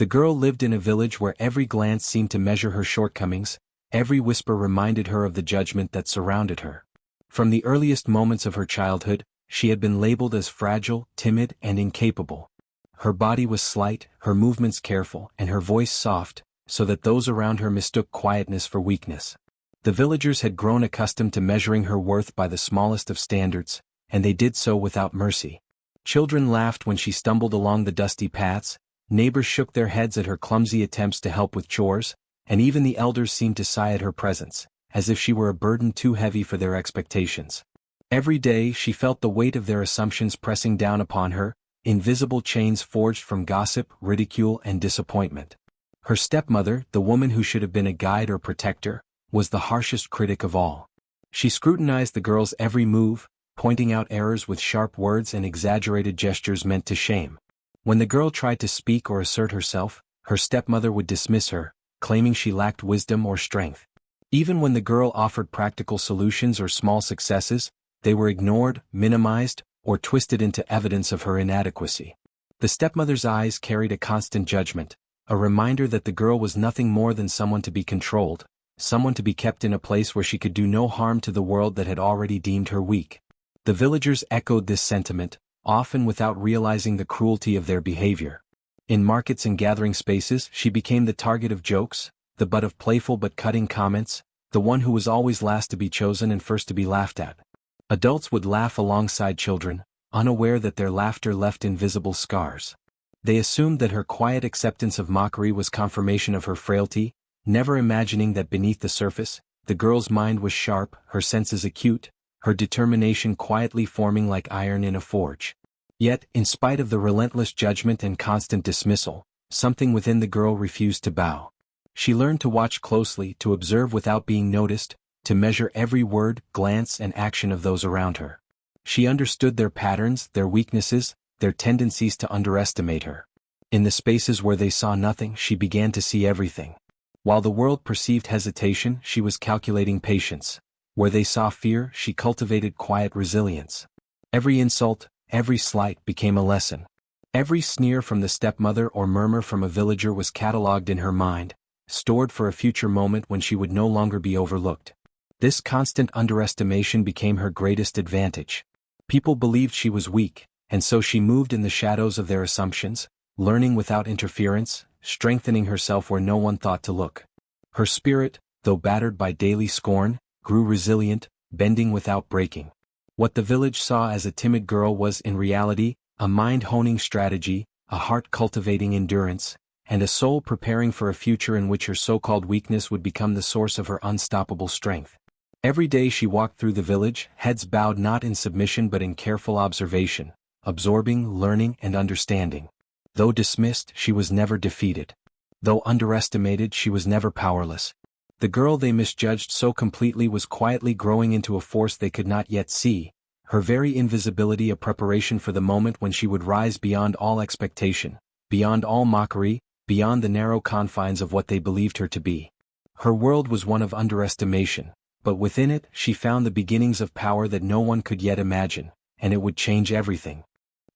The girl lived in a village where every glance seemed to measure her shortcomings, every whisper reminded her of the judgment that surrounded her. From the earliest moments of her childhood, she had been labeled as fragile, timid, and incapable. Her body was slight, her movements careful, and her voice soft, so that those around her mistook quietness for weakness. The villagers had grown accustomed to measuring her worth by the smallest of standards, and they did so without mercy. Children laughed when she stumbled along the dusty paths, neighbors shook their heads at her clumsy attempts to help with chores, and even the elders seemed to sigh at her presence, as if she were a burden too heavy for their expectations. Every day she felt the weight of their assumptions pressing down upon her, invisible chains forged from gossip, ridicule, and disappointment. Her stepmother, the woman who should have been a guide or protector, was the harshest critic of all. She scrutinized the girl's every move, pointing out errors with sharp words and exaggerated gestures meant to shame. When the girl tried to speak or assert herself, her stepmother would dismiss her, claiming she lacked wisdom or strength. Even when the girl offered practical solutions or small successes, they were ignored, minimized, or twisted into evidence of her inadequacy. The stepmother's eyes carried a constant judgment, a reminder that the girl was nothing more than someone to be controlled, someone to be kept in a place where she could do no harm to the world that had already deemed her weak. The villagers echoed this sentiment, often without realizing the cruelty of their behavior. In markets and gathering spaces, she became the target of jokes, the butt of playful but cutting comments, the one who was always last to be chosen and first to be laughed at. Adults would laugh alongside children, unaware that their laughter left invisible scars. They assumed that her quiet acceptance of mockery was confirmation of her frailty, never imagining that beneath the surface, the girl's mind was sharp, her senses acute, her determination quietly forming like iron in a forge. Yet, in spite of the relentless judgment and constant dismissal, something within the girl refused to bow. She learned to watch closely, to observe without being noticed, to measure every word, glance, and action of those around her. She understood their patterns, their weaknesses, their tendencies to underestimate her. In the spaces where they saw nothing, she began to see everything. While the world perceived hesitation, she was calculating patience. Where they saw fear, she cultivated quiet resilience. Every insult, every slight became a lesson. Every sneer from the stepmother or murmur from a villager was catalogued in her mind, stored for a future moment when she would no longer be overlooked. This constant underestimation became her greatest advantage. People believed she was weak, and so she moved in the shadows of their assumptions, learning without interference, strengthening herself where no one thought to look. Her spirit, though battered by daily scorn, grew resilient, bending without breaking. What the village saw as a timid girl was in reality a mind-honing strategy, a heart cultivating endurance, and a soul preparing for a future in which her so-called weakness would become the source of her unstoppable strength. Every day she walked through the village, heads bowed not in submission but in careful observation, absorbing, learning, and understanding. Though dismissed, she was never defeated. Though underestimated, she was never powerless. The girl they misjudged so completely was quietly growing into a force they could not yet see, her very invisibility a preparation for the moment when she would rise beyond all expectation, beyond all mockery, beyond the narrow confines of what they believed her to be. Her world was one of underestimation, but within it she found the beginnings of power that no one could yet imagine, and it would change everything.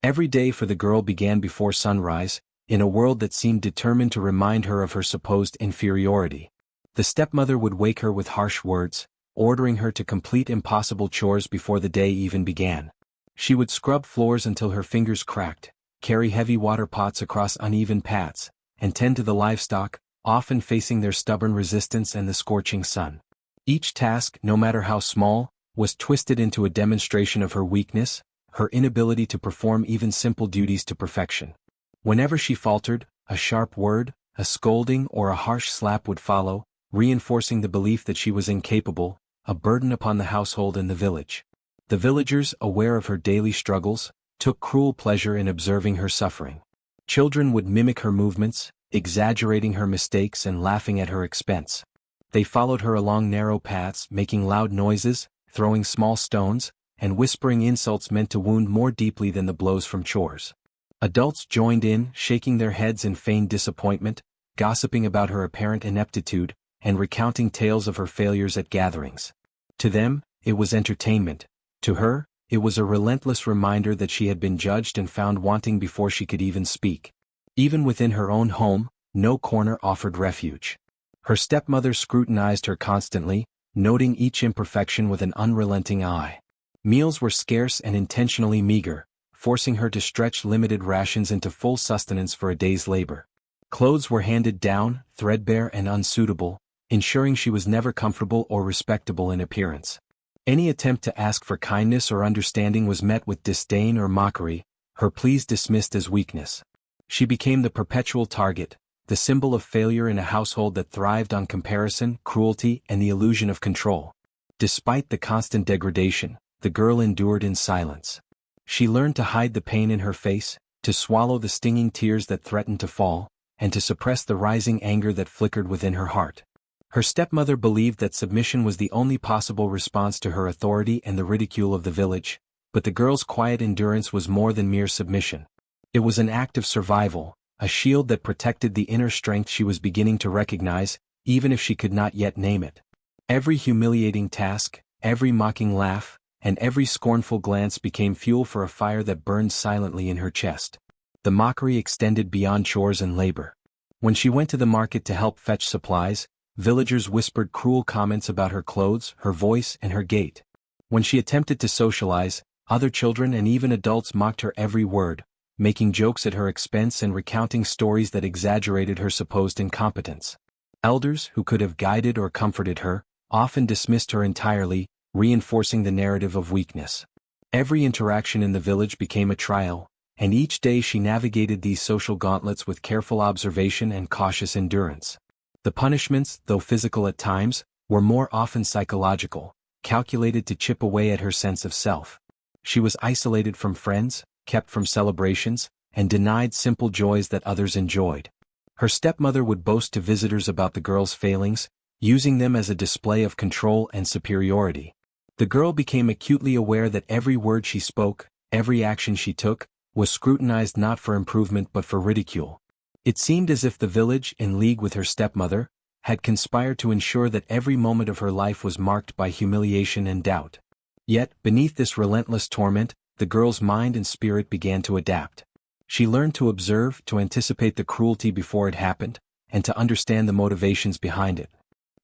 Every day for the girl began before sunrise, in a world that seemed determined to remind her of her supposed inferiority. The stepmother would wake her with harsh words, ordering her to complete impossible chores before the day even began. She would scrub floors until her fingers cracked, carry heavy water pots across uneven paths, and tend to the livestock, often facing their stubborn resistance and the scorching sun. Each task, no matter how small, was twisted into a demonstration of her weakness, her inability to perform even simple duties to perfection. Whenever she faltered, a sharp word, a scolding, or a harsh slap would follow, reinforcing the belief that she was incapable, a burden upon the household and the village. The villagers, aware of her daily struggles, took cruel pleasure in observing her suffering. Children would mimic her movements, exaggerating her mistakes and laughing at her expense. They followed her along narrow paths, making loud noises, throwing small stones, and whispering insults meant to wound more deeply than the blows from chores. Adults joined in, shaking their heads in feigned disappointment, gossiping about her apparent ineptitude, and recounting tales of her failures at gatherings. To them, it was entertainment. To her, it was a relentless reminder that she had been judged and found wanting before she could even speak. Even within her own home, no corner offered refuge. Her stepmother scrutinized her constantly, noting each imperfection with an unrelenting eye. Meals were scarce and intentionally meager, forcing her to stretch limited rations into full sustenance for a day's labor. Clothes were handed down, threadbare and unsuitable, ensuring she was never comfortable or respectable in appearance. Any attempt to ask for kindness or understanding was met with disdain or mockery, her pleas dismissed as weakness. She became the perpetual target, the symbol of failure in a household that thrived on comparison, cruelty, and the illusion of control. Despite the constant degradation, the girl endured in silence. She learned to hide the pain in her face, to swallow the stinging tears that threatened to fall, and to suppress the rising anger that flickered within her heart. Her stepmother believed that submission was the only possible response to her authority and the ridicule of the village, but the girl's quiet endurance was more than mere submission. It was an act of survival, a shield that protected the inner strength she was beginning to recognize, even if she could not yet name it. Every humiliating task, every mocking laugh, and every scornful glance became fuel for a fire that burned silently in her chest. The mockery extended beyond chores and labor. When she went to the market to help fetch supplies, villagers whispered cruel comments about her clothes, her voice, and her gait. When she attempted to socialize, other children and even adults mocked her every word, making jokes at her expense and recounting stories that exaggerated her supposed incompetence. Elders, who could have guided or comforted her, often dismissed her entirely, reinforcing the narrative of weakness. Every interaction in the village became a trial, and each day she navigated these social gauntlets with careful observation and cautious endurance. The punishments, though physical at times, were more often psychological, calculated to chip away at her sense of self. She was isolated from friends, kept from celebrations, and denied simple joys that others enjoyed. Her stepmother would boast to visitors about the girl's failings, using them as a display of control and superiority. The girl became acutely aware that every word she spoke, every action she took, was scrutinized not for improvement but for ridicule. It seemed as if the village, in league with her stepmother, had conspired to ensure that every moment of her life was marked by humiliation and doubt. Yet, beneath this relentless torment, the girl's mind and spirit began to adapt. She learned to observe, to anticipate the cruelty before it happened, and to understand the motivations behind it.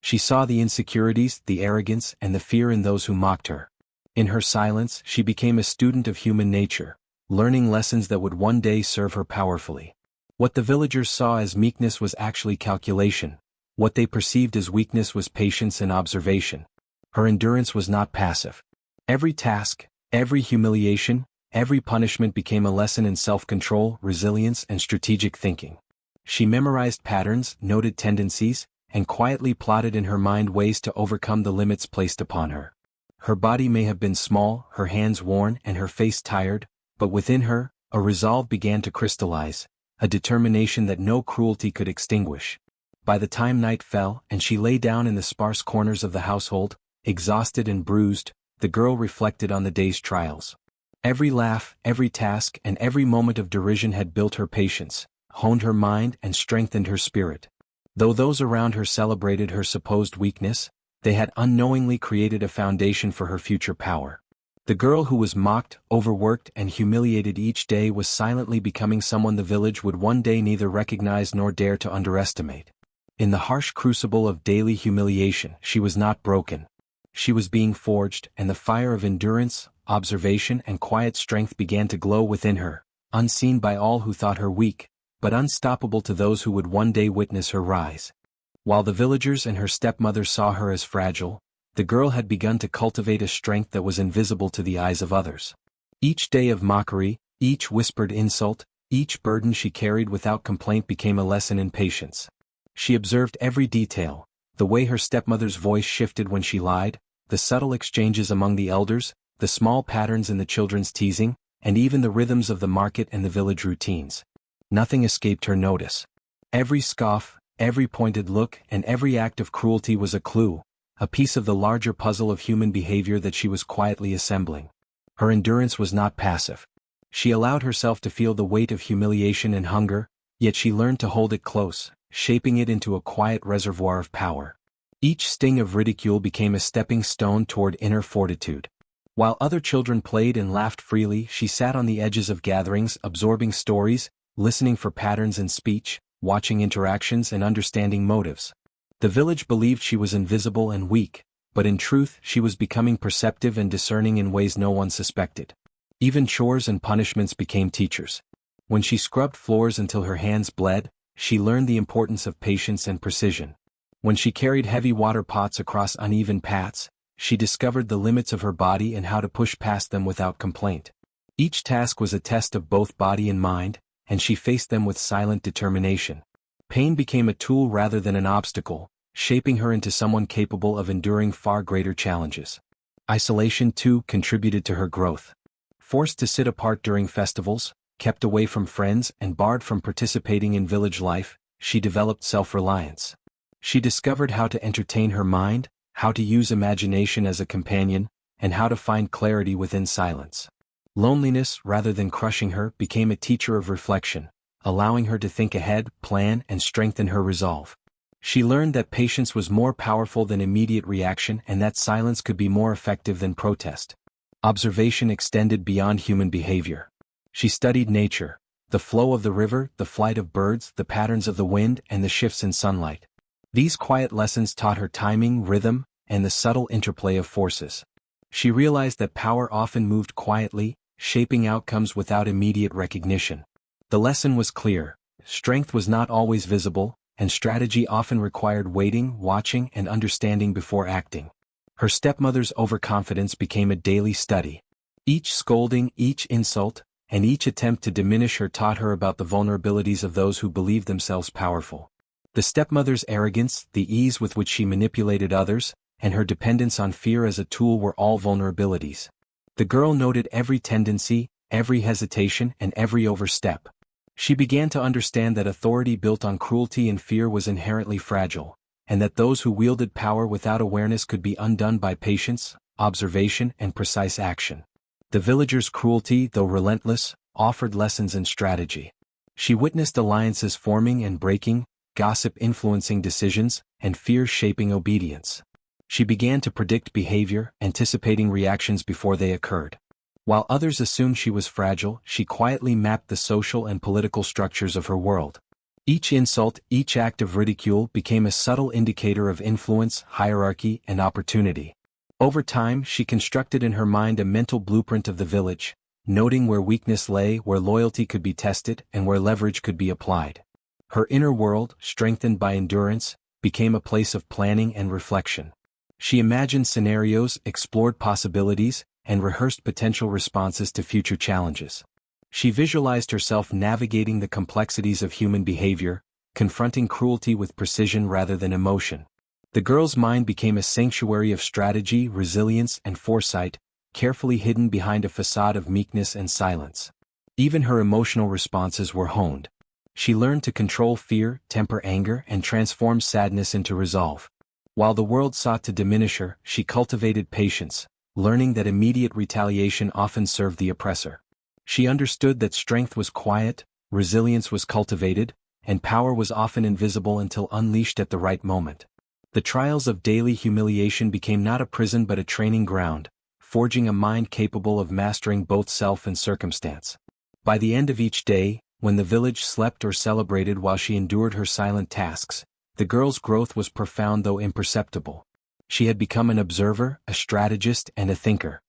She saw the insecurities, the arrogance, and the fear in those who mocked her. In her silence, she became a student of human nature, learning lessons that would one day serve her powerfully. What the villagers saw as meekness was actually calculation. What they perceived as weakness was patience and observation. Her endurance was not passive. Every task, every humiliation, every punishment became a lesson in self-control, resilience, and strategic thinking. She memorized patterns, noted tendencies, and quietly plotted in her mind ways to overcome the limits placed upon her. Her body may have been small, her hands worn, and her face tired, but within her, a resolve began to crystallize, a determination that no cruelty could extinguish. By the time night fell and she lay down in the sparse corners of the household, exhausted and bruised, the girl reflected on the day's trials. Every laugh, every task, and every moment of derision had built her patience, honed her mind, and strengthened her spirit. Though those around her celebrated her supposed weakness, they had unknowingly created a foundation for her future power. The girl who was mocked, overworked, and humiliated each day was silently becoming someone the village would one day neither recognize nor dare to underestimate. In the harsh crucible of daily humiliation, she was not broken. She was being forged, and the fire of endurance, observation, and quiet strength began to glow within her, unseen by all who thought her weak, but unstoppable to those who would one day witness her rise. While the villagers and her stepmother saw her as fragile, the girl had begun to cultivate a strength that was invisible to the eyes of others. Each day of mockery, each whispered insult, each burden she carried without complaint became a lesson in patience. She observed every detail, the way her stepmother's voice shifted when she lied, the subtle exchanges among the elders, the small patterns in the children's teasing, and even the rhythms of the market and the village routines. Nothing escaped her notice. Every scoff, every pointed look, and every act of cruelty was a clue, a piece of the larger puzzle of human behavior that she was quietly assembling. Her endurance was not passive. She allowed herself to feel the weight of humiliation and hunger, yet she learned to hold it close, shaping it into a quiet reservoir of power. Each sting of ridicule became a stepping stone toward inner fortitude. While other children played and laughed freely, she sat on the edges of gatherings, absorbing stories, listening for patterns in speech, watching interactions and understanding motives. The village believed she was invisible and weak, but in truth she was becoming perceptive and discerning in ways no one suspected. Even chores and punishments became teachers. When she scrubbed floors until her hands bled, she learned the importance of patience and precision. When she carried heavy water pots across uneven paths, she discovered the limits of her body and how to push past them without complaint. Each task was a test of both body and mind, and she faced them with silent determination. Pain became a tool rather than an obstacle, shaping her into someone capable of enduring far greater challenges. Isolation, too, contributed to her growth. Forced to sit apart during festivals, kept away from friends and barred from participating in village life, she developed self-reliance. She discovered how to entertain her mind, how to use imagination as a companion, and how to find clarity within silence. Loneliness, rather than crushing her, became a teacher of reflection, allowing her to think ahead, plan, and strengthen her resolve. She learned that patience was more powerful than immediate reaction and that silence could be more effective than protest. Observation extended beyond human behavior. She studied nature, the flow of the river, the flight of birds, the patterns of the wind, and the shifts in sunlight. These quiet lessons taught her timing, rhythm, and the subtle interplay of forces. She realized that power often moved quietly, shaping outcomes without immediate recognition. The lesson was clear: strength was not always visible, and strategy often required waiting, watching, and understanding before acting. Her stepmother's overconfidence became a daily study. Each scolding, each insult, and each attempt to diminish her taught her about the vulnerabilities of those who believed themselves powerful. The stepmother's arrogance, the ease with which she manipulated others, and her dependence on fear as a tool were all vulnerabilities. The girl noted every tendency, every hesitation, and every overstep. She began to understand that authority built on cruelty and fear was inherently fragile, and that those who wielded power without awareness could be undone by patience, observation, and precise action. The villagers' cruelty, though relentless, offered lessons in strategy. She witnessed alliances forming and breaking, gossip influencing decisions, and fear shaping obedience. She began to predict behavior, anticipating reactions before they occurred. While others assumed she was fragile, she quietly mapped the social and political structures of her world. Each insult, each act of ridicule became a subtle indicator of influence, hierarchy, and opportunity. Over time, she constructed in her mind a mental blueprint of the village, noting where weakness lay, where loyalty could be tested, and where leverage could be applied. Her inner world, strengthened by endurance, became a place of planning and reflection. She imagined scenarios, explored possibilities, and rehearsed potential responses to future challenges. She visualized herself navigating the complexities of human behavior, confronting cruelty with precision rather than emotion. The girl's mind became a sanctuary of strategy, resilience, and foresight, carefully hidden behind a facade of meekness and silence. Even her emotional responses were honed. She learned to control fear, temper anger, and transform sadness into resolve. While the world sought to diminish her, she cultivated patience, learning that immediate retaliation often served the oppressor. She understood that strength was quiet, resilience was cultivated, and power was often invisible until unleashed at the right moment. The trials of daily humiliation became not a prison but a training ground, forging a mind capable of mastering both self and circumstance. By the end of each day, when the village slept or celebrated while she endured her silent tasks, the girl's growth was profound though imperceptible. She had become an observer, a strategist, and a thinker.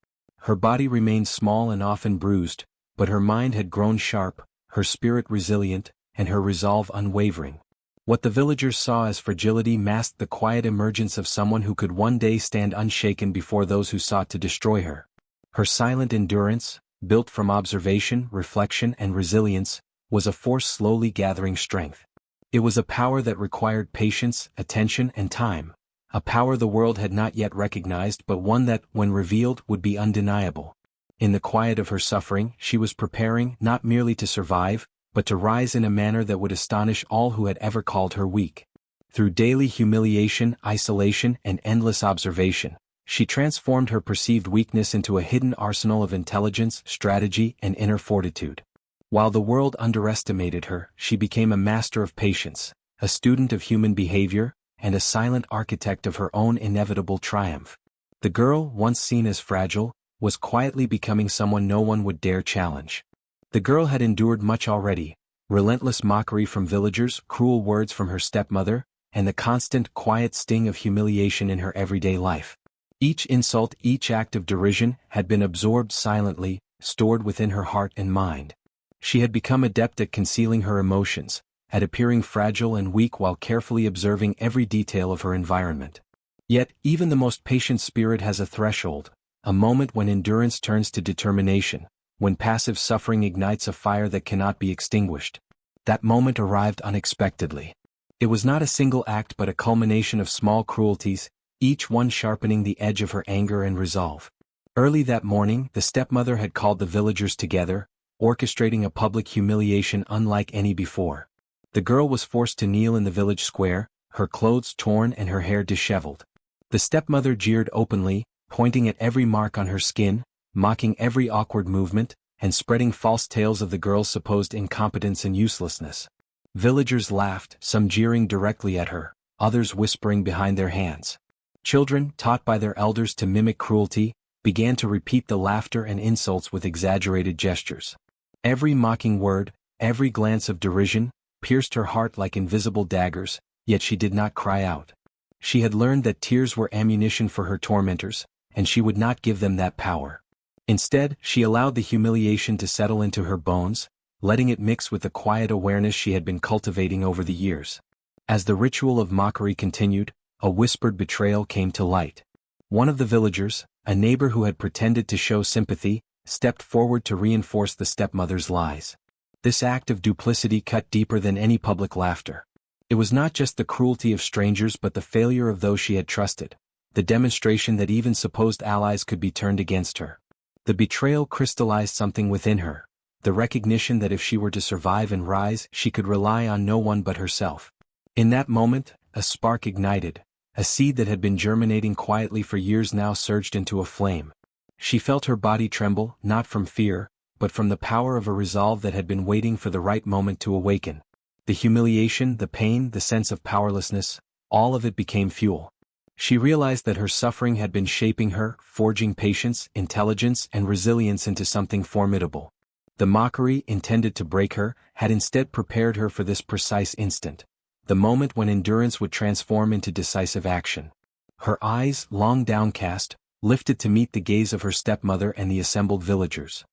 Her body remained small and often bruised, but her mind had grown sharp, her spirit resilient, and her resolve unwavering. What the villagers saw as fragility masked the quiet emergence of someone who could one day stand unshaken before those who sought to destroy her. Her silent endurance, built from observation, reflection, and resilience, was a force slowly gathering strength. It was a power that required patience, attention, and time, a power the world had not yet recognized but one that, when revealed, would be undeniable. In the quiet of her suffering, she was preparing not merely to survive, but to rise in a manner that would astonish all who had ever called her weak. Through daily humiliation, isolation, and endless observation, she transformed her perceived weakness into a hidden arsenal of intelligence, strategy, and inner fortitude. While the world underestimated her, she became a master of patience, a student of human behavior, and a silent architect of her own inevitable triumph. The girl, once seen as fragile, was quietly becoming someone no one would dare challenge. The girl had endured much already, relentless mockery from villagers, cruel words from her stepmother, and the constant, quiet sting of humiliation in her everyday life. Each insult, each act of derision, had been absorbed silently, stored within her heart and mind. She had become adept at concealing her emotions, at appearing fragile and weak while carefully observing every detail of her environment. Yet, even the most patient spirit has a threshold, a moment when endurance turns to determination, when passive suffering ignites a fire that cannot be extinguished. That moment arrived unexpectedly. It was not a single act but a culmination of small cruelties, each one sharpening the edge of her anger and resolve. Early that morning, the stepmother had called the villagers together, orchestrating a public humiliation unlike any before. The girl was forced to kneel in the village square, her clothes torn and her hair disheveled. The stepmother jeered openly, pointing at every mark on her skin, mocking every awkward movement, and spreading false tales of the girl's supposed incompetence and uselessness. Villagers laughed, some jeering directly at her, others whispering behind their hands. Children, taught by their elders to mimic cruelty, began to repeat the laughter and insults with exaggerated gestures. Every mocking word, every glance of derision, pierced her heart like invisible daggers, yet she did not cry out. She had learned that tears were ammunition for her tormentors, and she would not give them that power. Instead, she allowed the humiliation to settle into her bones, letting it mix with the quiet awareness she had been cultivating over the years. As the ritual of mockery continued, a whispered betrayal came to light. One of the villagers, a neighbor who had pretended to show sympathy, stepped forward to reinforce the stepmother's lies. This act of duplicity cut deeper than any public laughter. It was not just the cruelty of strangers but the failure of those she had trusted, the demonstration that even supposed allies could be turned against her. The betrayal crystallized something within her, the recognition that if she were to survive and rise, she could rely on no one but herself. In that moment, a spark ignited, a seed that had been germinating quietly for years now surged into a flame. She felt her body tremble, not from fear, but from the power of a resolve that had been waiting for the right moment to awaken. The humiliation, the pain, the sense of powerlessness, all of it became fuel. She realized that her suffering had been shaping her, forging patience, intelligence, and resilience into something formidable. The mockery, intended to break her, had instead prepared her for this precise instant, the moment when endurance would transform into decisive action. Her eyes, long downcast, lifted to meet the gaze of her stepmother and the assembled villagers.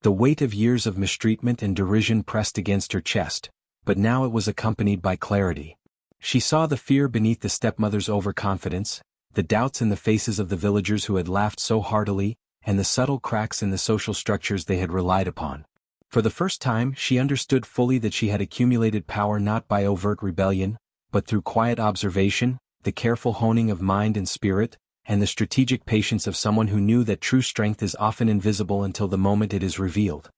The weight of years of mistreatment and derision pressed against her chest, but now it was accompanied by clarity. She saw the fear beneath the stepmother's overconfidence, the doubts in the faces of the villagers who had laughed so heartily, and the subtle cracks in the social structures they had relied upon. For the first time, she understood fully that she had accumulated power not by overt rebellion, but through quiet observation, the careful honing of mind and spirit, and the strategic patience of someone who knew that true strength is often invisible until the moment it is revealed.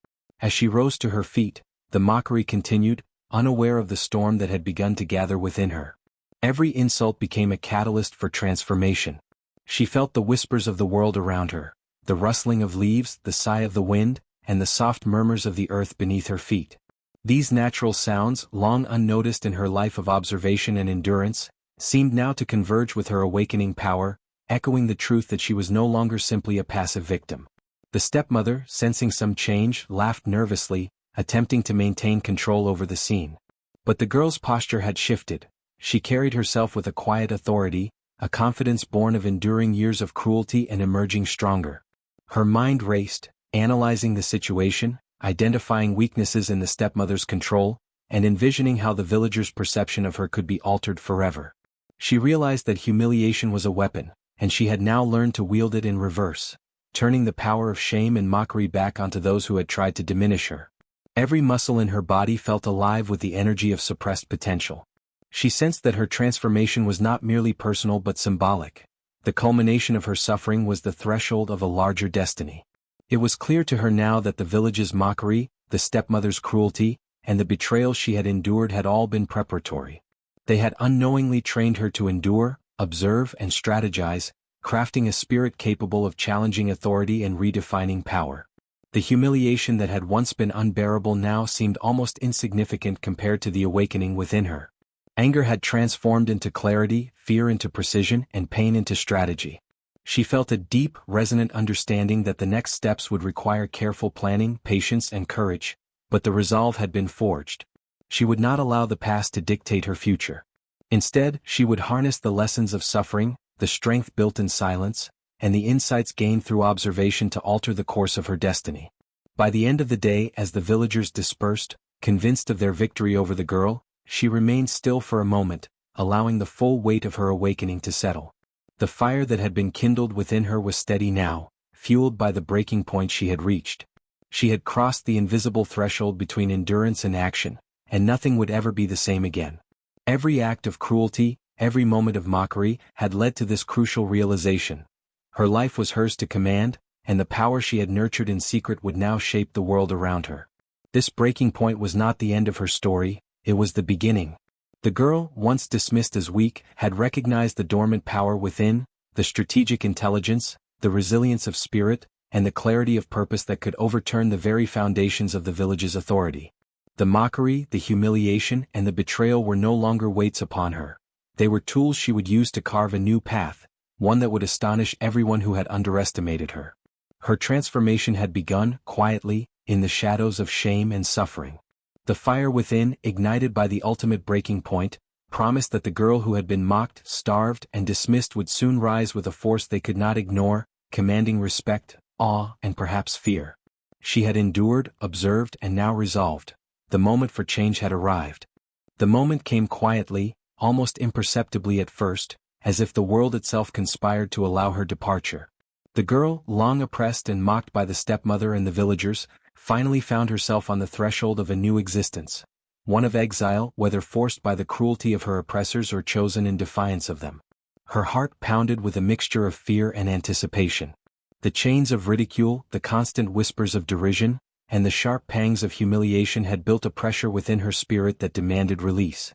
As she rose to her feet, the mockery continued, unaware of the storm that had begun to gather within her. Every insult became a catalyst for transformation. She felt the whispers of the world around her, the rustling of leaves, the sigh of the wind, and the soft murmurs of the earth beneath her feet. These natural sounds, long unnoticed in her life of observation and endurance, seemed now to converge with her awakening power, echoing the truth that she was no longer simply a passive victim. The stepmother, sensing some change, laughed nervously, attempting to maintain control over the scene. But the girl's posture had shifted. She carried herself with a quiet authority, a confidence born of enduring years of cruelty and emerging stronger. Her mind raced, analyzing the situation, identifying weaknesses in the stepmother's control, and envisioning how the villagers' perception of her could be altered forever. She realized that humiliation was a weapon, and she had now learned to wield it in reverse, turning the power of shame and mockery back onto those who had tried to diminish her. Every muscle in her body felt alive with the energy of suppressed potential. She sensed that her transformation was not merely personal but symbolic. The culmination of her suffering was the threshold of a larger destiny. It was clear to her now that the village's mockery, the stepmother's cruelty, and the betrayal she had endured had all been preparatory. They had unknowingly trained her to endure, observe, and strategize, crafting a spirit capable of challenging authority and redefining power. The humiliation that had once been unbearable now seemed almost insignificant compared to the awakening within her. Anger had transformed into clarity, fear into precision, and pain into strategy. She felt a deep, resonant understanding that the next steps would require careful planning, patience, and courage, but the resolve had been forged. She would not allow the past to dictate her future. Instead, she would harness the lessons of suffering, the strength built in silence, and the insights gained through observation to alter the course of her destiny. By the end of the day, as the villagers dispersed, convinced of their victory over the girl, she remained still for a moment, allowing the full weight of her awakening to settle. The fire that had been kindled within her was steady now, fueled by the breaking point she had reached. She had crossed the invisible threshold between endurance and action, and nothing would ever be the same again. Every act of cruelty, every moment of mockery, had led to this crucial realization. Her life was hers to command, and the power she had nurtured in secret would now shape the world around her. This breaking point was not the end of her story, it was the beginning. The girl, once dismissed as weak, had recognized the dormant power within, the strategic intelligence, the resilience of spirit, and the clarity of purpose that could overturn the very foundations of the village's authority. The mockery, the humiliation, and the betrayal were no longer weights upon her. They were tools she would use to carve a new path, one that would astonish everyone who had underestimated her. Her transformation had begun, quietly, in the shadows of shame and suffering. The fire within, ignited by the ultimate breaking point, promised that the girl who had been mocked, starved, and dismissed would soon rise with a force they could not ignore, commanding respect, awe, and perhaps fear. She had endured, observed, and now resolved. The moment for change had arrived. The moment came quietly, almost imperceptibly at first, as if the world itself conspired to allow her departure. The girl, long oppressed and mocked by the stepmother and the villagers, finally found herself on the threshold of a new existence. One of exile, whether forced by the cruelty of her oppressors or chosen in defiance of them. Her heart pounded with a mixture of fear and anticipation. The chains of ridicule, the constant whispers of derision, and the sharp pangs of humiliation had built a pressure within her spirit that demanded release.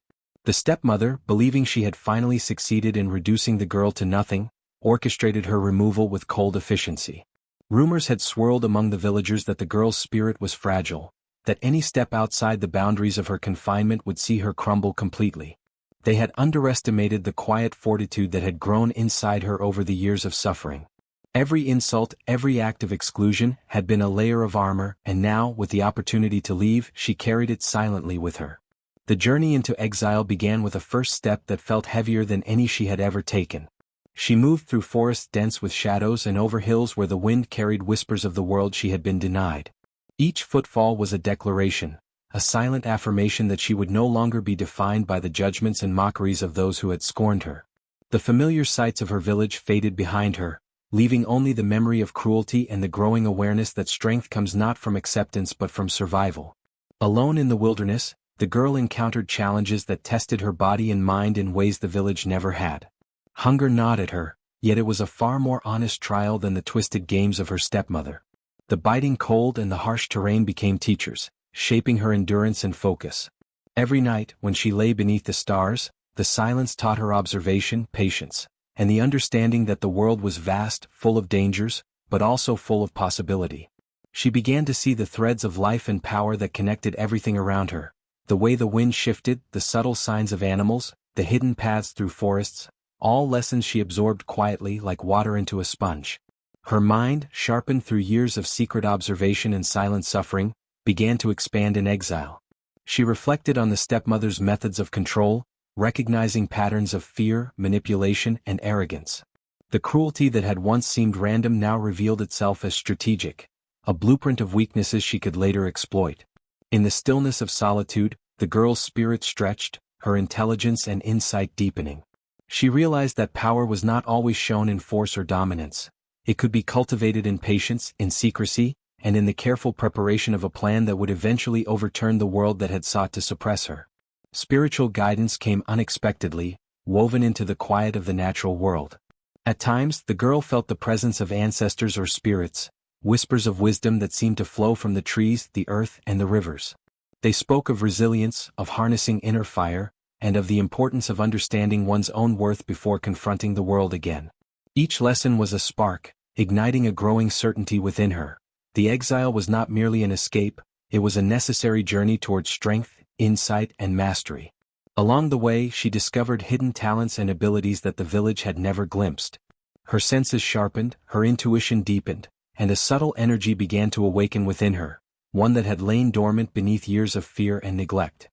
The stepmother, believing she had finally succeeded in reducing the girl to nothing, orchestrated her removal with cold efficiency. Rumors had swirled among the villagers that the girl's spirit was fragile, that any step outside the boundaries of her confinement would see her crumble completely. They had underestimated the quiet fortitude that had grown inside her over the years of suffering. Every insult, every act of exclusion, had been a layer of armor, and now, with the opportunity to leave, she carried it silently with her. The journey into exile began with a first step that felt heavier than any she had ever taken. She moved through forests dense with shadows and over hills where the wind carried whispers of the world she had been denied. Each footfall was a declaration, a silent affirmation that she would no longer be defined by the judgments and mockeries of those who had scorned her. The familiar sights of her village faded behind her, leaving only the memory of cruelty and the growing awareness that strength comes not from acceptance but from survival. Alone in the wilderness, the girl encountered challenges that tested her body and mind in ways the village never had. Hunger gnawed at her, yet it was a far more honest trial than the twisted games of her stepmother. The biting cold and the harsh terrain became teachers, shaping her endurance and focus. Every night, when she lay beneath the stars, the silence taught her observation, patience, and the understanding that the world was vast, full of dangers, but also full of possibility. She began to see the threads of life and power that connected everything around her, the way the wind shifted, the subtle signs of animals, the hidden paths through forests, all lessons she absorbed quietly like water into a sponge. Her mind, sharpened through years of secret observation and silent suffering, began to expand in exile. She reflected on the stepmother's methods of control, recognizing patterns of fear, manipulation, and arrogance. The cruelty that had once seemed random now revealed itself as strategic, a blueprint of weaknesses she could later exploit. In the stillness of solitude, the girl's spirit stretched, her intelligence and insight deepening. She realized that power was not always shown in force or dominance. It could be cultivated in patience, in secrecy, and in the careful preparation of a plan that would eventually overturn the world that had sought to suppress her. Spiritual guidance came unexpectedly, woven into the quiet of the natural world. At times, the girl felt the presence of ancestors or spirits, whispers of wisdom that seemed to flow from the trees, the earth, and the rivers. They spoke of resilience, of harnessing inner fire, and of the importance of understanding one's own worth before confronting the world again. Each lesson was a spark, igniting a growing certainty within her. The exile was not merely an escape, it was a necessary journey towards strength, insight, and mastery. Along the way, she discovered hidden talents and abilities that the village had never glimpsed. Her senses sharpened, her intuition deepened, and a subtle energy began to awaken within her, one that had lain dormant beneath years of fear and neglect.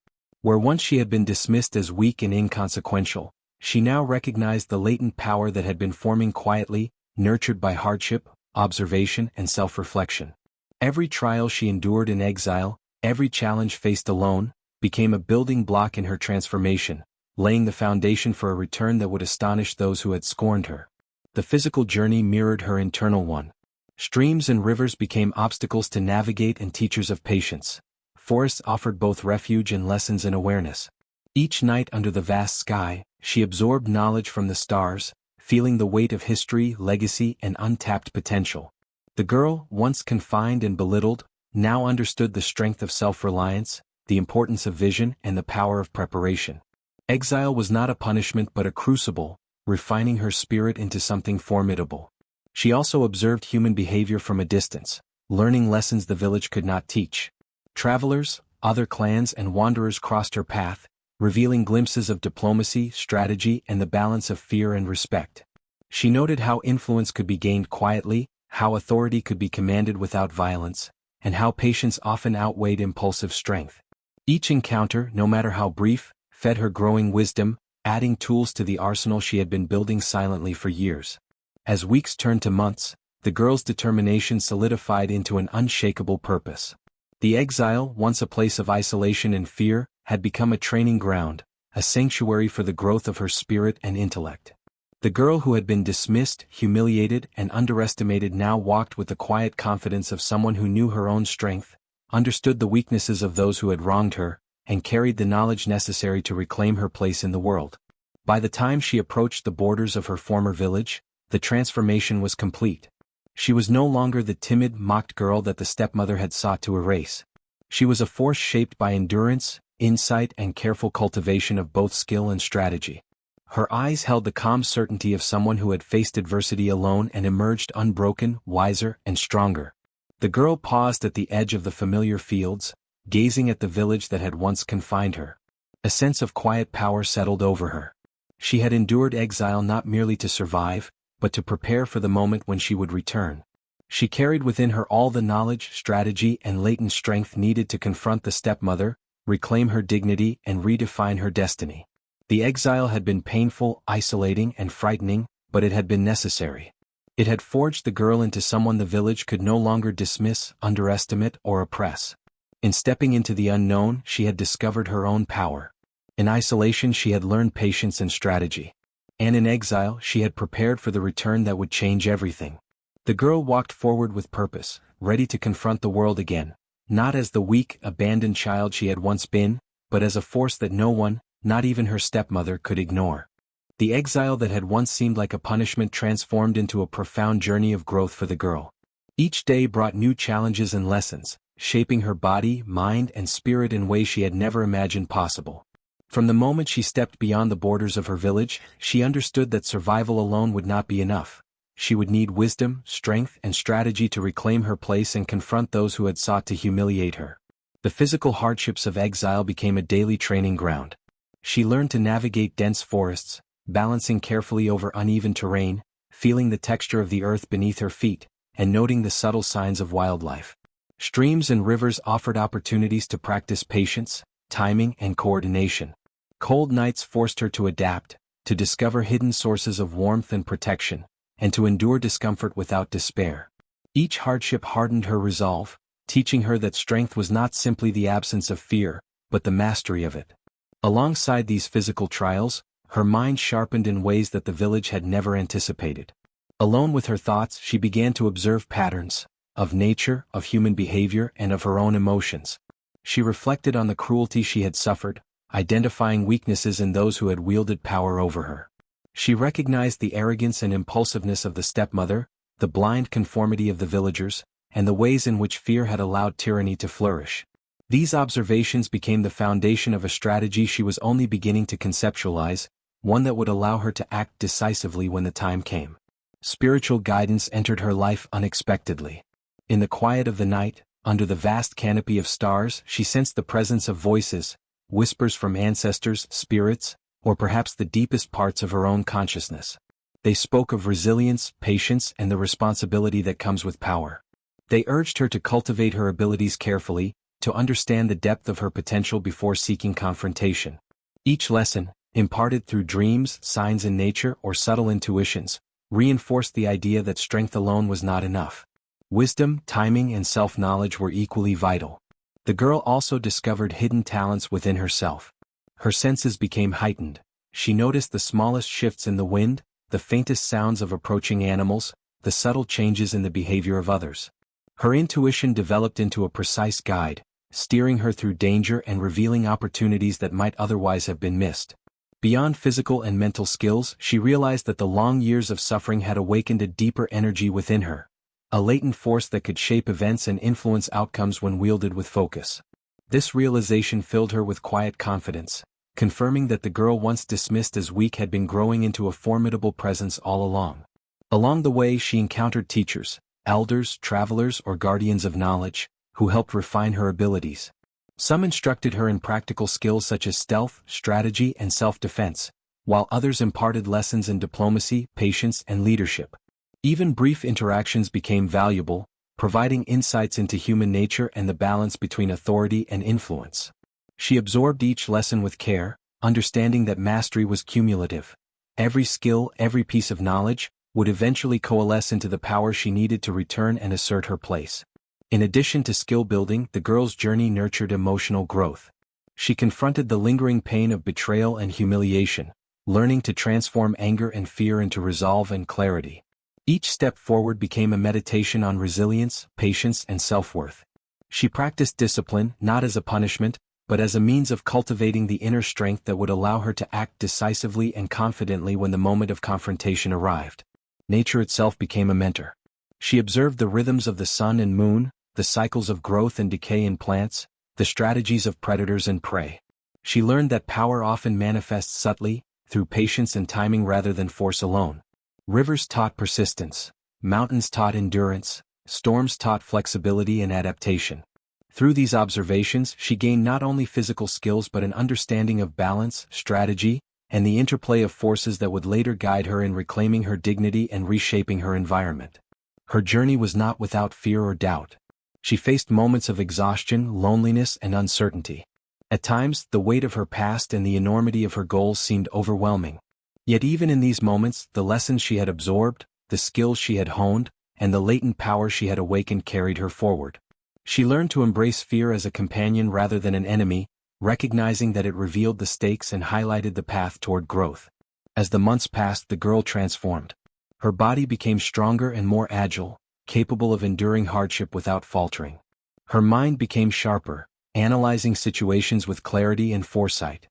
Where once she had been dismissed as weak and inconsequential, she now recognized the latent power that had been forming quietly, nurtured by hardship, observation, and self-reflection. Every trial she endured in exile, every challenge faced alone, became a building block in her transformation, laying the foundation for a return that would astonish those who had scorned her. The physical journey mirrored her internal one. Streams and rivers became obstacles to navigate and teachers of patience. Forests offered both refuge and lessons in awareness. Each night under the vast sky, she absorbed knowledge from the stars, feeling the weight of history, legacy, and untapped potential. The girl, once confined and belittled, now understood the strength of self-reliance, the importance of vision, and the power of preparation. Exile was not a punishment but a crucible, refining her spirit into something formidable. She also observed human behavior from a distance, learning lessons the village could not teach. Travelers, other clans, and wanderers crossed her path, revealing glimpses of diplomacy, strategy, and the balance of fear and respect. She noted how influence could be gained quietly, how authority could be commanded without violence, and how patience often outweighed impulsive strength. Each encounter, no matter how brief, fed her growing wisdom, adding tools to the arsenal she had been building silently for years. As weeks turned to months, the girl's determination solidified into an unshakable purpose. The exile, once a place of isolation and fear, had become a training ground, a sanctuary for the growth of her spirit and intellect. The girl who had been dismissed, humiliated, and underestimated now walked with the quiet confidence of someone who knew her own strength, understood the weaknesses of those who had wronged her, and carried the knowledge necessary to reclaim her place in the world. By the time she approached the borders of her former village, the transformation was complete. She was no longer the timid, mocked girl that the stepmother had sought to erase. She was a force shaped by endurance, insight, and careful cultivation of both skill and strategy. Her eyes held the calm certainty of someone who had faced adversity alone and emerged unbroken, wiser, and stronger. The girl paused at the edge of the familiar fields, gazing at the village that had once confined her. A sense of quiet power settled over her. She had endured exile not merely to survive, but to prepare for the moment when she would return. She carried within her all the knowledge, strategy, and latent strength needed to confront the stepmother, reclaim her dignity, and redefine her destiny. The exile had been painful, isolating, and frightening, but it had been necessary. It had forged the girl into someone the village could no longer dismiss, underestimate, or oppress. In stepping into the unknown, she had discovered her own power. In isolation, she had learned patience and strategy. And in exile, she had prepared for the return that would change everything. The girl walked forward with purpose, ready to confront the world again, not as the weak, abandoned child she had once been, but as a force that no one, not even her stepmother, could ignore. The exile that had once seemed like a punishment transformed into a profound journey of growth for the girl. Each day brought new challenges and lessons, shaping her body, mind, and spirit in ways she had never imagined possible. From the moment she stepped beyond the borders of her village, she understood that survival alone would not be enough. She would need wisdom, strength, and strategy to reclaim her place and confront those who had sought to humiliate her. The physical hardships of exile became a daily training ground. She learned to navigate dense forests, balancing carefully over uneven terrain, feeling the texture of the earth beneath her feet, and noting the subtle signs of wildlife. Streams and rivers offered opportunities to practice patience, timing, and coordination. Cold nights forced her to adapt, to discover hidden sources of warmth and protection, and to endure discomfort without despair. Each hardship hardened her resolve, teaching her that strength was not simply the absence of fear, but the mastery of it. Alongside these physical trials, her mind sharpened in ways that the village had never anticipated. Alone with her thoughts, she began to observe patterns, of nature, of human behavior, and of her own emotions. She reflected on the cruelty she had suffered, identifying weaknesses in those who had wielded power over her. She recognized the arrogance and impulsiveness of the stepmother, the blind conformity of the villagers, and the ways in which fear had allowed tyranny to flourish. These observations became the foundation of a strategy she was only beginning to conceptualize, one that would allow her to act decisively when the time came. Spiritual guidance entered her life unexpectedly. In the quiet of the night, under the vast canopy of stars, she sensed the presence of voices, whispers from ancestors, spirits, or perhaps the deepest parts of her own consciousness. They spoke of resilience, patience, and the responsibility that comes with power. They urged her to cultivate her abilities carefully, to understand the depth of her potential before seeking confrontation. Each lesson, imparted through dreams, signs in nature, or subtle intuitions, reinforced the idea that strength alone was not enough. Wisdom, timing, and self-knowledge were equally vital. The girl also discovered hidden talents within herself. Her senses became heightened. She noticed the smallest shifts in the wind, the faintest sounds of approaching animals, the subtle changes in the behavior of others. Her intuition developed into a precise guide, steering her through danger and revealing opportunities that might otherwise have been missed. Beyond physical and mental skills, she realized that the long years of suffering had awakened a deeper energy within her, a latent force that could shape events and influence outcomes when wielded with focus. This realization filled her with quiet confidence, confirming that the girl once dismissed as weak had been growing into a formidable presence all along. Along the way, she encountered teachers, elders, travelers, or guardians of knowledge, who helped refine her abilities. Some instructed her in practical skills such as stealth, strategy, and self-defense, while others imparted lessons in diplomacy, patience, and leadership. Even brief interactions became valuable, providing insights into human nature and the balance between authority and influence. She absorbed each lesson with care, understanding that mastery was cumulative. Every skill, every piece of knowledge, would eventually coalesce into the power she needed to return and assert her place. In addition to skill building, the girl's journey nurtured emotional growth. She confronted the lingering pain of betrayal and humiliation, learning to transform anger and fear into resolve and clarity. Each step forward became a meditation on resilience, patience, and self-worth. She practiced discipline, not as a punishment, but as a means of cultivating the inner strength that would allow her to act decisively and confidently when the moment of confrontation arrived. Nature itself became a mentor. She observed the rhythms of the sun and moon, the cycles of growth and decay in plants, the strategies of predators and prey. She learned that power often manifests subtly, through patience and timing rather than force alone. Rivers taught persistence, mountains taught endurance, storms taught flexibility and adaptation. Through these observations, she gained not only physical skills but an understanding of balance, strategy, and the interplay of forces that would later guide her in reclaiming her dignity and reshaping her environment. Her journey was not without fear or doubt. She faced moments of exhaustion, loneliness, and uncertainty. At times, the weight of her past and the enormity of her goals seemed overwhelming. Yet even in these moments, the lessons she had absorbed, the skills she had honed, and the latent power she had awakened carried her forward. She learned to embrace fear as a companion rather than an enemy, recognizing that it revealed the stakes and highlighted the path toward growth. As the months passed, the girl transformed. Her body became stronger and more agile, capable of enduring hardship without faltering. Her mind became sharper, analyzing situations with clarity and foresight.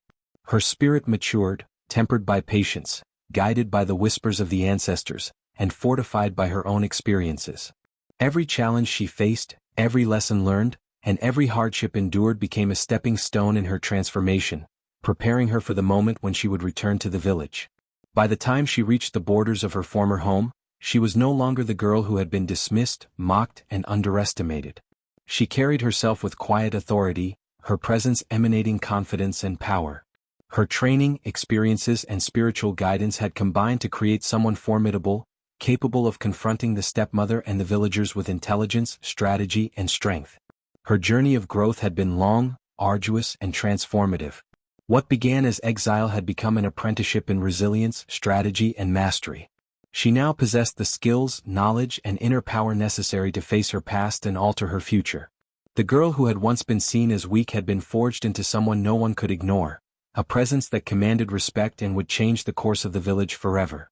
Her spirit matured, tempered by patience, guided by the whispers of the ancestors, and fortified by her own experiences. Every challenge she faced, every lesson learned, and every hardship endured became a stepping stone in her transformation, preparing her for the moment when she would return to the village. By the time she reached the borders of her former home, she was no longer the girl who had been dismissed, mocked, and underestimated. She carried herself with quiet authority, her presence emanating confidence and power. Her training, experiences, and spiritual guidance had combined to create someone formidable, capable of confronting the stepmother and the villagers with intelligence, strategy, and strength. Her journey of growth had been long, arduous, and transformative. What began as exile had become an apprenticeship in resilience, strategy, and mastery. She now possessed the skills, knowledge, and inner power necessary to face her past and alter her future. The girl who had once been seen as weak had been forged into someone no one could ignore, a presence that commanded respect and would change the course of the village forever.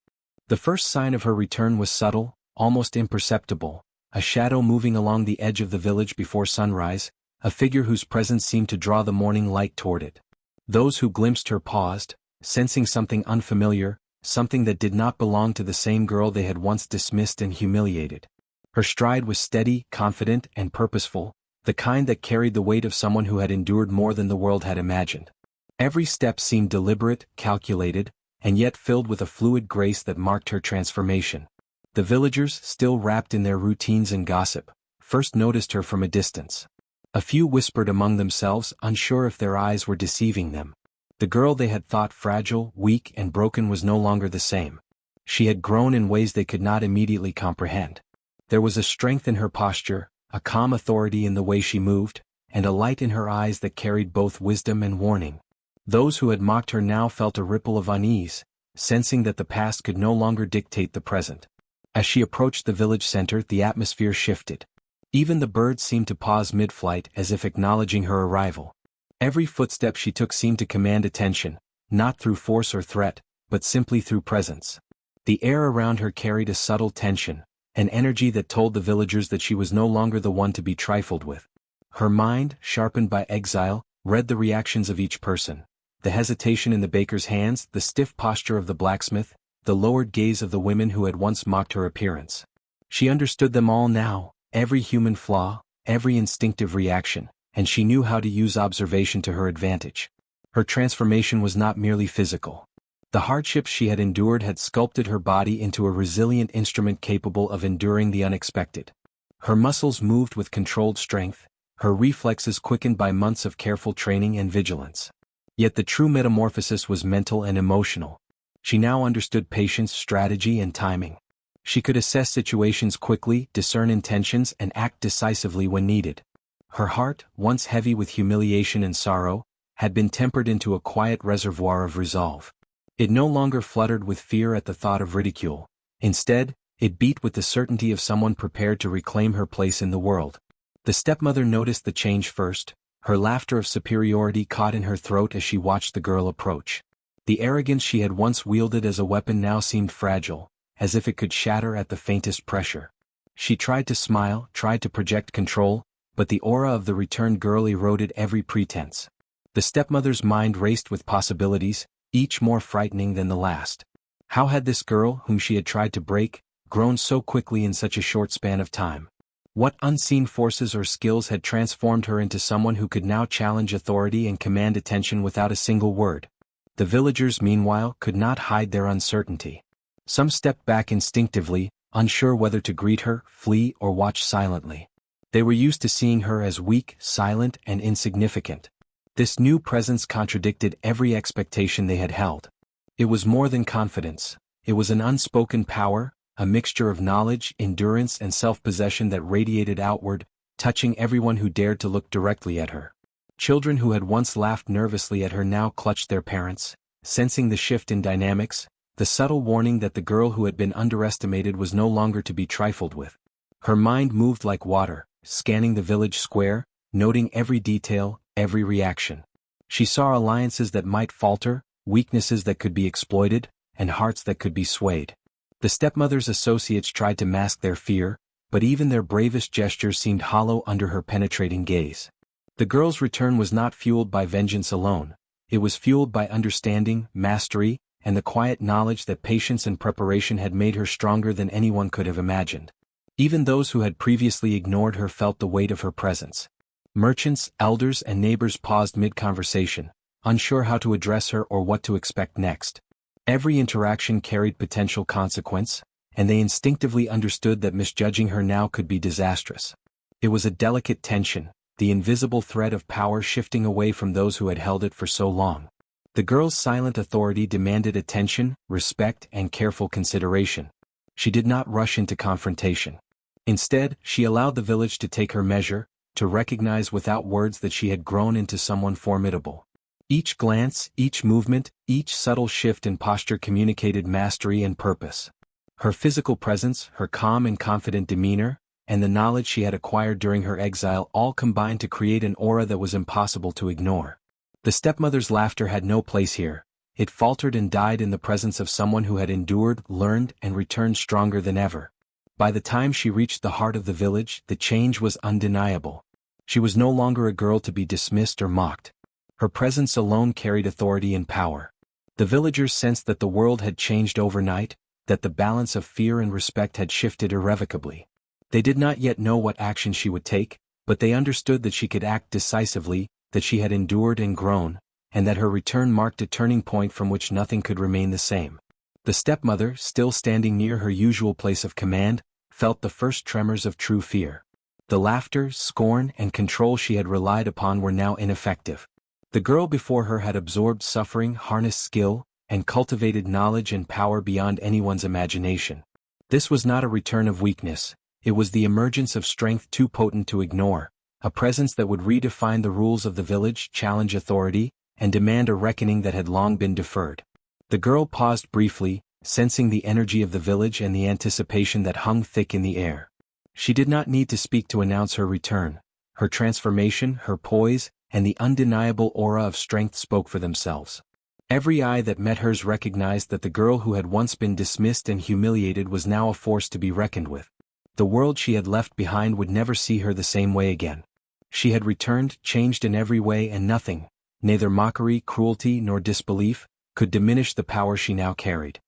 The first sign of her return was subtle, almost imperceptible, a shadow moving along the edge of the village before sunrise, a figure whose presence seemed to draw the morning light toward it. Those who glimpsed her paused, sensing something unfamiliar, something that did not belong to the same girl they had once dismissed and humiliated. Her stride was steady, confident, and purposeful, the kind that carried the weight of someone who had endured more than the world had imagined. Every step seemed deliberate, calculated, and yet filled with a fluid grace that marked her transformation. The villagers, still wrapped in their routines and gossip, first noticed her from a distance. A few whispered among themselves, unsure if their eyes were deceiving them. The girl they had thought fragile, weak, and broken was no longer the same. She had grown in ways they could not immediately comprehend. There was a strength in her posture, a calm authority in the way she moved, and a light in her eyes that carried both wisdom and warning. Those who had mocked her now felt a ripple of unease, sensing that the past could no longer dictate the present. As she approached the village center, the atmosphere shifted. Even the birds seemed to pause mid-flight as if acknowledging her arrival. Every footstep she took seemed to command attention, not through force or threat, but simply through presence. The air around her carried a subtle tension, an energy that told the villagers that she was no longer the one to be trifled with. Her mind, sharpened by exile, read the reactions of each person. The hesitation in the baker's hands, the stiff posture of the blacksmith, the lowered gaze of the women who had once mocked her appearance. She understood them all now, every human flaw, every instinctive reaction, and she knew how to use observation to her advantage. Her transformation was not merely physical. The hardships she had endured had sculpted her body into a resilient instrument capable of enduring the unexpected. Her muscles moved with controlled strength, her reflexes quickened by months of careful training and vigilance. Yet the true metamorphosis was mental and emotional. She now understood patience, strategy, and timing. She could assess situations quickly, discern intentions, and act decisively when needed. Her heart, once heavy with humiliation and sorrow, had been tempered into a quiet reservoir of resolve. It no longer fluttered with fear at the thought of ridicule. Instead, it beat with the certainty of someone prepared to reclaim her place in the world. The stepmother noticed the change first, her laughter of superiority caught in her throat as she watched the girl approach. The arrogance she had once wielded as a weapon now seemed fragile, as if it could shatter at the faintest pressure. She tried to smile, tried to project control, but the aura of the returned girl eroded every pretense. The stepmother's mind raced with possibilities, each more frightening than the last. How had this girl, whom she had tried to break, grown so quickly in such a short span of time? What unseen forces or skills had transformed her into someone who could now challenge authority and command attention without a single word? The villagers, meanwhile, could not hide their uncertainty. Some stepped back instinctively, unsure whether to greet her, flee, or watch silently. They were used to seeing her as weak, silent, and insignificant. This new presence contradicted every expectation they had held. It was more than confidence. It was an unspoken power, a mixture of knowledge, endurance, and self-possession that radiated outward, touching everyone who dared to look directly at her. Children who had once laughed nervously at her now clutched their parents, sensing the shift in dynamics, the subtle warning that the girl who had been underestimated was no longer to be trifled with. Her mind moved like water, scanning the village square, noting every detail, every reaction. She saw alliances that might falter, weaknesses that could be exploited, and hearts that could be swayed. The stepmother's associates tried to mask their fear, but even their bravest gestures seemed hollow under her penetrating gaze. The girl's return was not fueled by vengeance alone. It was fueled by understanding, mastery, and the quiet knowledge that patience and preparation had made her stronger than anyone could have imagined. Even those who had previously ignored her felt the weight of her presence. Merchants, elders, and neighbors paused mid-conversation, unsure how to address her or what to expect next. Every interaction carried potential consequence, and they instinctively understood that misjudging her now could be disastrous. It was a delicate tension, the invisible thread of power shifting away from those who had held it for so long. The girl's silent authority demanded attention, respect, and careful consideration. She did not rush into confrontation. Instead, she allowed the village to take her measure, to recognize without words that she had grown into someone formidable. Each glance, each movement, each subtle shift in posture communicated mastery and purpose. Her physical presence, her calm and confident demeanor, and the knowledge she had acquired during her exile all combined to create an aura that was impossible to ignore. The stepmother's laughter had no place here. It faltered and died in the presence of someone who had endured, learned, and returned stronger than ever. By the time she reached the heart of the village, the change was undeniable. She was no longer a girl to be dismissed or mocked. Her presence alone carried authority and power. The villagers sensed that the world had changed overnight, that the balance of fear and respect had shifted irrevocably. They did not yet know what action she would take, but they understood that she could act decisively, that she had endured and grown, and that her return marked a turning point from which nothing could remain the same. The stepmother, still standing near her usual place of command, felt the first tremors of true fear. The laughter, scorn, and control she had relied upon were now ineffective. The girl before her had absorbed suffering, harnessed skill, and cultivated knowledge and power beyond anyone's imagination. This was not a return of weakness. It was the emergence of strength too potent to ignore, a presence that would redefine the rules of the village, challenge authority, and demand a reckoning that had long been deferred. The girl paused briefly, sensing the energy of the village and the anticipation that hung thick in the air. She did not need to speak to announce her return. Her transformation, her poise, and the undeniable aura of strength spoke for themselves. Every eye that met hers recognized that the girl who had once been dismissed and humiliated was now a force to be reckoned with. The world she had left behind would never see her the same way again. She had returned, changed in every way, and nothing, neither mockery, cruelty, nor disbelief, could diminish the power she now carried.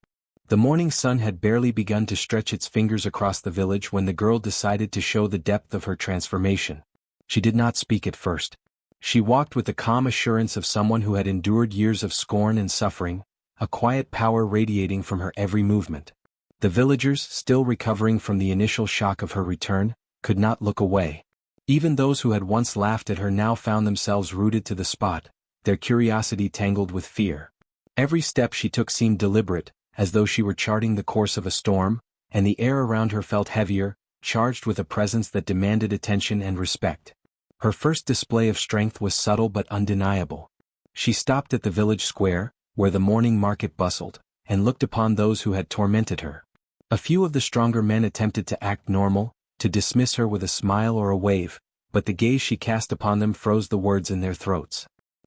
The morning sun had barely begun to stretch its fingers across the village when the girl decided to show the depth of her transformation. She did not speak at first. She walked with the calm assurance of someone who had endured years of scorn and suffering, a quiet power radiating from her every movement. The villagers, still recovering from the initial shock of her return, could not look away. Even those who had once laughed at her now found themselves rooted to the spot, their curiosity tangled with fear. Every step she took seemed deliberate, as though she were charting the course of a storm, and the air around her felt heavier, charged with a presence that demanded attention and respect. Her first display of strength was subtle but undeniable. She stopped at the village square, where the morning market bustled, and looked upon those who had tormented her. A few of the stronger men attempted to act normal, to dismiss her with a smile or a wave, but the gaze she cast upon them froze the words in their throats.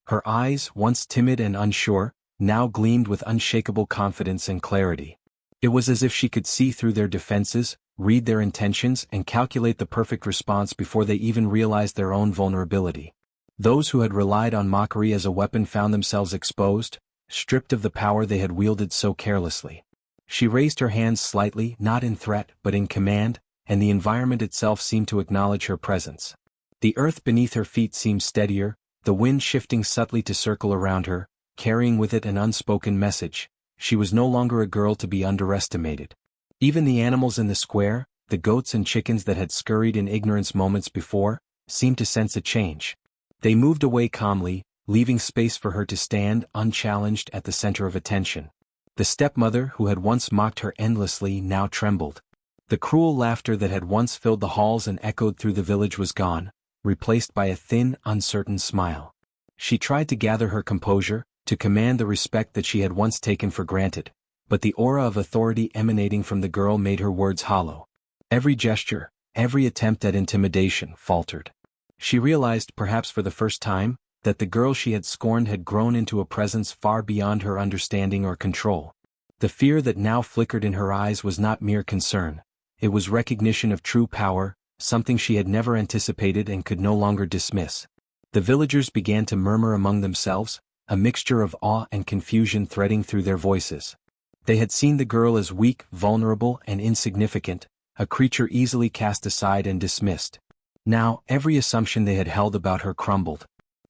Her eyes, once timid and unsure, now gleamed with unshakable confidence and clarity. It was as if she could see through their defenses, read their intentions, and calculate the perfect response before they even realized their own vulnerability. Those who had relied on mockery as a weapon found themselves exposed, stripped of the power they had wielded so carelessly. She raised her hands slightly, not in threat but in command, and the environment itself seemed to acknowledge her presence. The earth beneath her feet seemed steadier, the wind shifting subtly to circle around her, carrying with it an unspoken message. She was no longer a girl to be underestimated. Even the animals in the square, the goats and chickens that had scurried in ignorance moments before, seemed to sense a change. They moved away calmly, leaving space for her to stand, unchallenged, at the center of attention. The stepmother, who had once mocked her endlessly, now trembled. The cruel laughter that had once filled the halls and echoed through the village was gone, replaced by a thin, uncertain smile. She tried to gather her composure, to command the respect that she had once taken for granted, but the aura of authority emanating from the girl made her words hollow. Every gesture, every attempt at intimidation, faltered. She realized, perhaps for the first time, that the girl she had scorned had grown into a presence far beyond her understanding or control. The fear that now flickered in her eyes was not mere concern. It was recognition of true power, something she had never anticipated and could no longer dismiss. The villagers began to murmur among themselves, a mixture of awe and confusion threading through their voices. They had seen the girl as weak, vulnerable, and insignificant, a creature easily cast aside and dismissed. Now, every assumption they had held about her crumbled.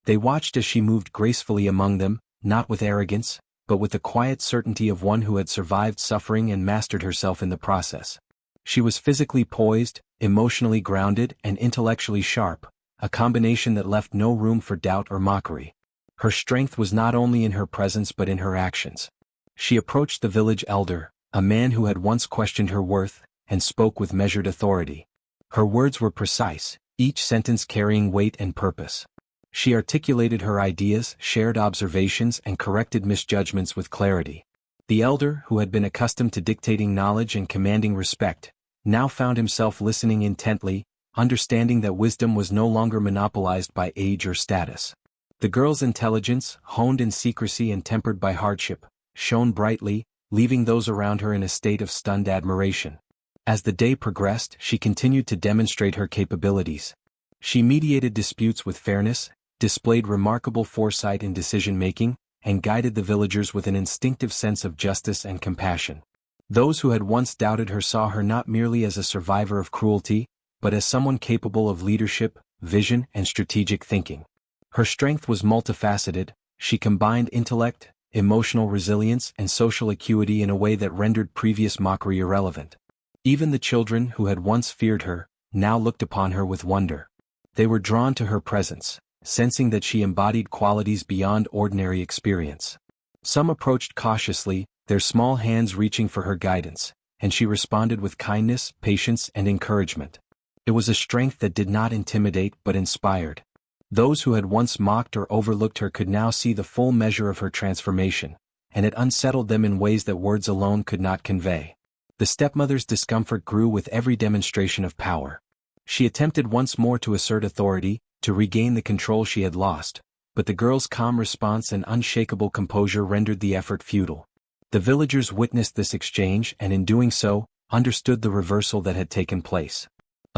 They watched as she moved gracefully among them, not with arrogance, but with the quiet certainty of one who had survived suffering and mastered herself in the process. She was physically poised, emotionally grounded, and intellectually sharp, a combination that left no room for doubt or mockery. Her strength was not only in her presence but in her actions. She approached the village elder, a man who had once questioned her worth, and spoke with measured authority. Her words were precise, each sentence carrying weight and purpose. She articulated her ideas, shared observations, and corrected misjudgments with clarity. The elder, who had been accustomed to dictating knowledge and commanding respect, now found himself listening intently, understanding that wisdom was no longer monopolized by age or status. The girl's intelligence, honed in secrecy and tempered by hardship, shone brightly, leaving those around her in a state of stunned admiration. As the day progressed, she continued to demonstrate her capabilities. She mediated disputes with fairness, displayed remarkable foresight in decision-making, and guided the villagers with an instinctive sense of justice and compassion. Those who had once doubted her saw her not merely as a survivor of cruelty, but as someone capable of leadership, vision, and strategic thinking. Her strength was multifaceted. She combined intellect, emotional resilience, and social acuity in a way that rendered previous mockery irrelevant. Even the children who had once feared her, now looked upon her with wonder. They were drawn to her presence, sensing that she embodied qualities beyond ordinary experience. Some approached cautiously, their small hands reaching for her guidance, and she responded with kindness, patience, and encouragement. It was a strength that did not intimidate but inspired. Those who had once mocked or overlooked her could now see the full measure of her transformation, and it unsettled them in ways that words alone could not convey. The stepmother's discomfort grew with every demonstration of power. She attempted once more to assert authority, to regain the control she had lost, but the girl's calm response and unshakable composure rendered the effort futile. The villagers witnessed this exchange and in doing so, understood the reversal that had taken place.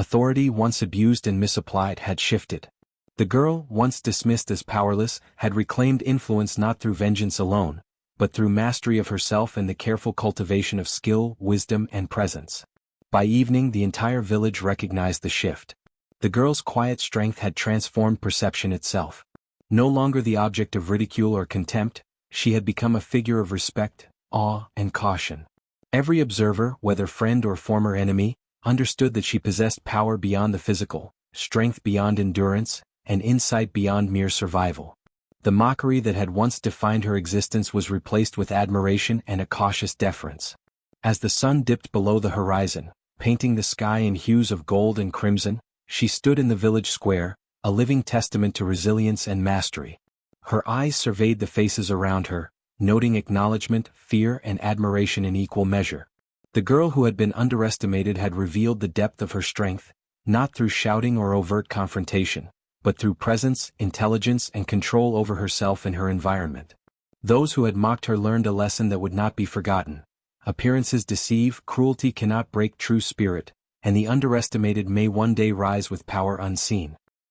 Authority once abused and misapplied had shifted. The girl, once dismissed as powerless, had reclaimed influence not through vengeance alone, but through mastery of herself and the careful cultivation of skill, wisdom, and presence. By evening the entire village recognized the shift. The girl's quiet strength had transformed perception itself. No longer the object of ridicule or contempt, she had become a figure of respect, awe, and caution. Every observer, whether friend or former enemy, understood that she possessed power beyond the physical, strength beyond endurance, and insight beyond mere survival. The mockery that had once defined her existence was replaced with admiration and a cautious deference. As the sun dipped below the horizon, painting the sky in hues of gold and crimson, she stood in the village square, a living testament to resilience and mastery. Her eyes surveyed the faces around her, noting acknowledgement, fear, and admiration in equal measure. The girl who had been underestimated had revealed the depth of her strength, not through shouting or overt confrontation, but through presence, intelligence, and control over herself and her environment. Those who had mocked her learned a lesson that would not be forgotten. Appearances deceive, cruelty cannot break true spirit, and the underestimated may one day rise with power unseen.